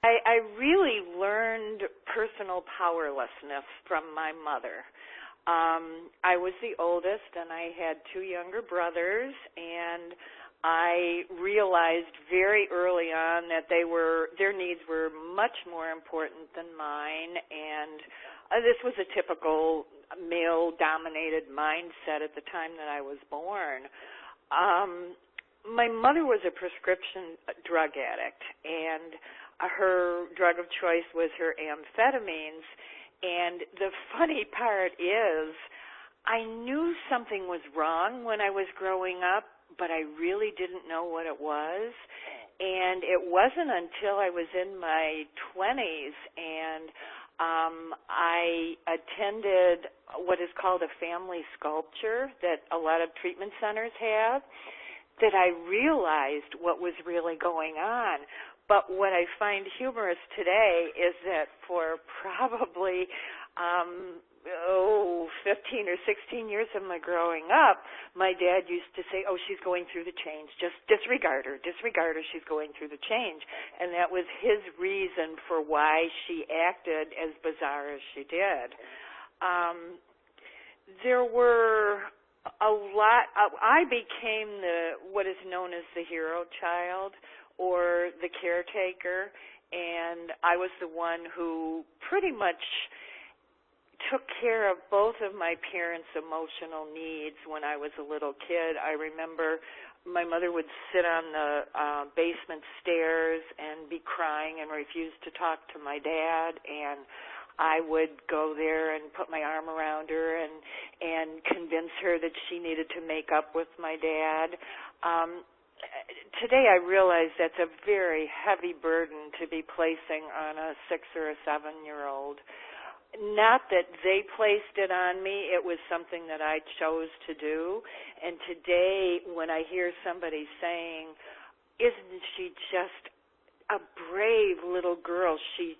I really learned personal powerlessness from my mother. I was the oldest, and I had two younger brothers, and I realized very early on that their needs were much more important than mine, and this was a typical male-dominated mindset at the time that I was born. My mother was a prescription drug addict, and her drug of choice was her amphetamines. And the funny part is, I knew something was wrong when I was growing up, but I really didn't know what it was. And it wasn't until I was in my 20s and I attended what is called a family sculpture that a lot of treatment centers have, that I realized what was really going on. But what I find humorous today is that for probably 15 or 16 years of my growing up, my dad used to say, "Oh, she's going through the change. Just disregard her, she's going through the change." And that was his reason for why she acted as bizarre as she did. There were a lot. I became what is known as the hero child, or the caretaker, and I was the one who pretty much took care of both of my parents' emotional needs when I was a little kid. I remember my mother would sit on the basement stairs and be crying and refuse to talk to my dad, and I would go there and put my arm around her and convince her that she needed to make up with my dad. Today I realize that's a very heavy burden to be placing on a 6 or a 7-year-old. Not that they placed it on me, it was something that I chose to do. And today when I hear somebody saying, "Isn't she just a brave little girl, she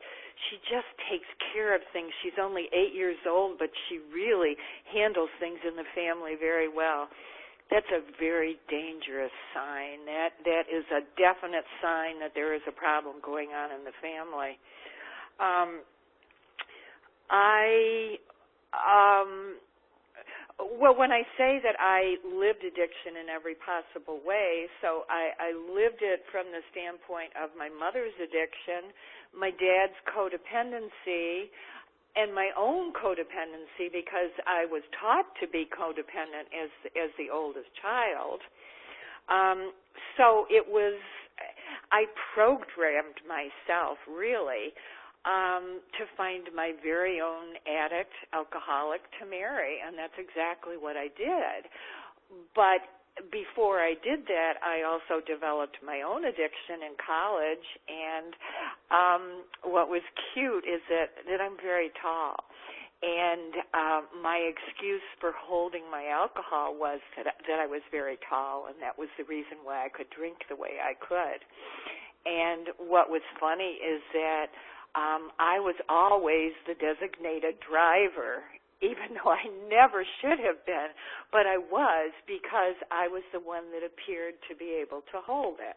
just takes care of things. She's only 8 years old, but she really handles things in the family very well." That's a very dangerous sign. That is a definite sign that there is a problem going on in the family. Well, when I say that I lived addiction in every possible way, so I lived it from the standpoint of my mother's addiction, my dad's codependency, and my own codependency, because I was taught to be codependent as the oldest child. So it was, I programmed myself, really, to find my very own addict, alcoholic, to marry, and that's exactly what I did. But before I did that, I also developed my own addiction in college, and what was cute is that I'm very tall, and my excuse for holding my alcohol was that I was very tall, and that was the reason why I could drink the way I could. And what was funny is that I was always the designated driver, even though I never should have been, but I was, because I was the one that appeared to be able to hold it.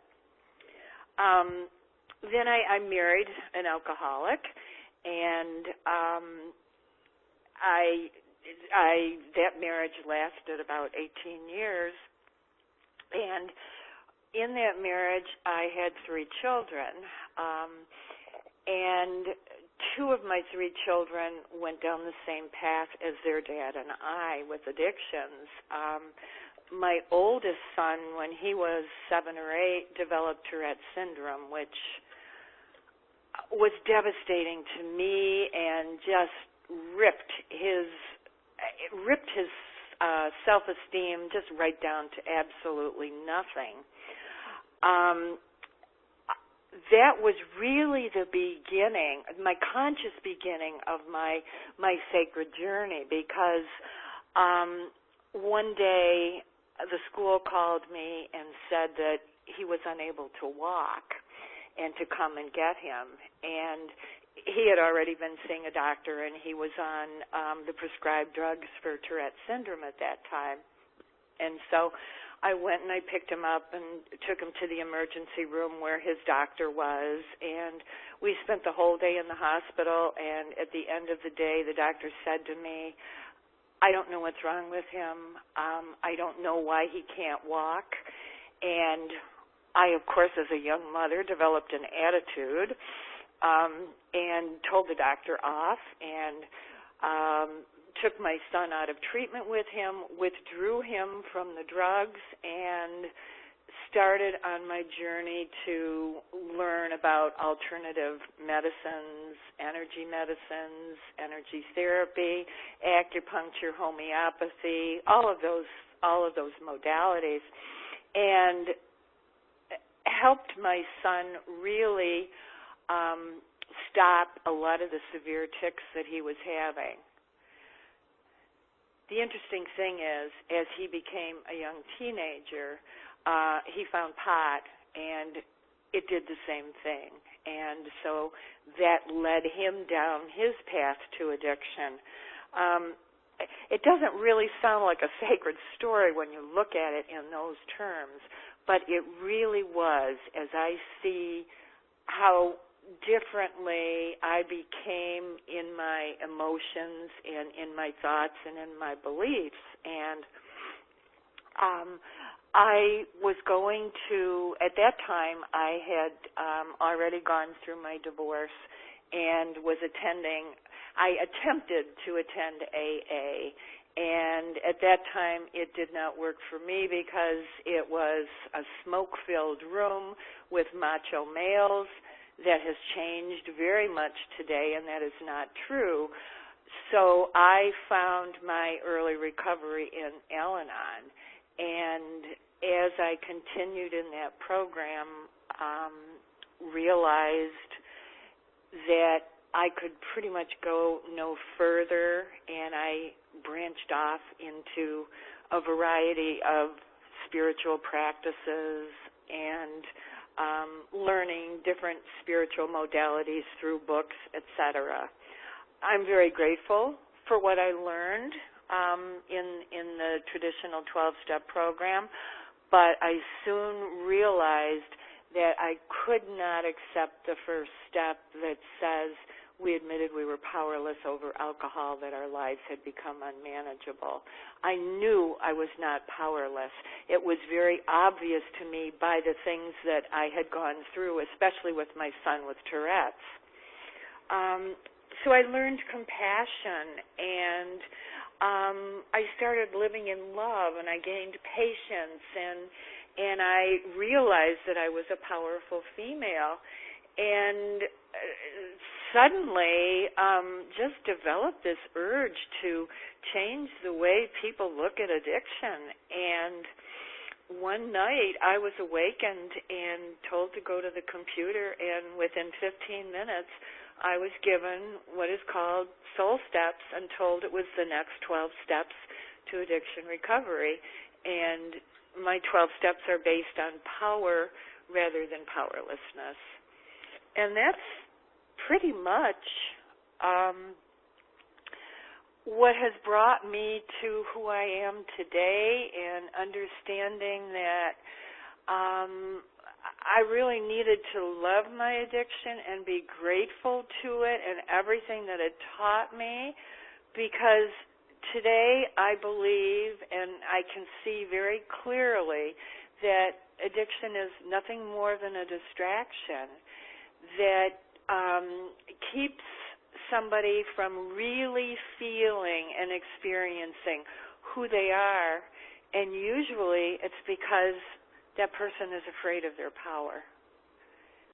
Then I married an alcoholic, and that marriage lasted about 18 years, and in that marriage I had 3 children, and 2 of my 3 children went down the same path as their dad and I with addictions. My oldest son, when he was 7 or 8, developed Tourette syndrome, which was devastating to me and just ripped his self-esteem just right down to absolutely nothing. That was really the beginning, my conscious beginning of my sacred journey, because one day the school called me and said that he was unable to walk and to come and get him. And he had already been seeing a doctor, and he was on the prescribed drugs for Tourette syndrome at that time. And so I went and I picked him up and took him to the emergency room where his doctor was, and we spent the whole day in the hospital, and at the end of the day, the doctor said to me, I don't know what's wrong with him. I don't know why he can't walk. And I, of course, as a young mother, developed an attitude and told the doctor off and took my son out of treatment with him, withdrew him from the drugs, and started on my journey to learn about alternative medicines, energy therapy, acupuncture, homeopathy, all of those modalities, and helped my son really stop a lot of the severe tics that he was having. The interesting thing is, as he became a young teenager, he found pot, and it did the same thing. And so that led him down his path to addiction. It doesn't really sound like a sacred story when you look at it in those terms, but it really was, as I see how differently I became in my emotions and in my thoughts and in my beliefs. And I was going to, at that time, I had already gone through my divorce and was I attempted to attend AA, and at that time it did not work for me because it was a smoke-filled room with macho males. That has changed very much today, and that is not true. So I found my early recovery in Al-Anon, and as I continued in that program, realized that I could pretty much go no further, and I branched off into a variety of spiritual practices and learning different spiritual modalities through books, etc. I'm very grateful for what I learned in the traditional 12-step program, but I soon realized that I could not accept the first step that says we admitted we were powerless over alcohol, that our lives had become unmanageable. I knew I was not powerless. It was very obvious to me by the things that I had gone through, especially with my son with Tourette's. So I learned compassion, and I started living in love, and I gained patience, and I realized that I was a powerful female, and suddenly just developed this urge to change the way people look at addiction. And one night I was awakened and told to go to the computer, and within 15 minutes I was given what is called soul steps and told it was the next 12 steps to addiction recovery. And my 12 steps are based on power rather than powerlessness. And that's pretty much what has brought me to who I am today, and understanding that I really needed to love my addiction and be grateful to it and everything that it taught me, because today I believe and I can see very clearly that addiction is nothing more than a distraction that keeps somebody from really feeling and experiencing who they are, and usually it's because that person is afraid of their power.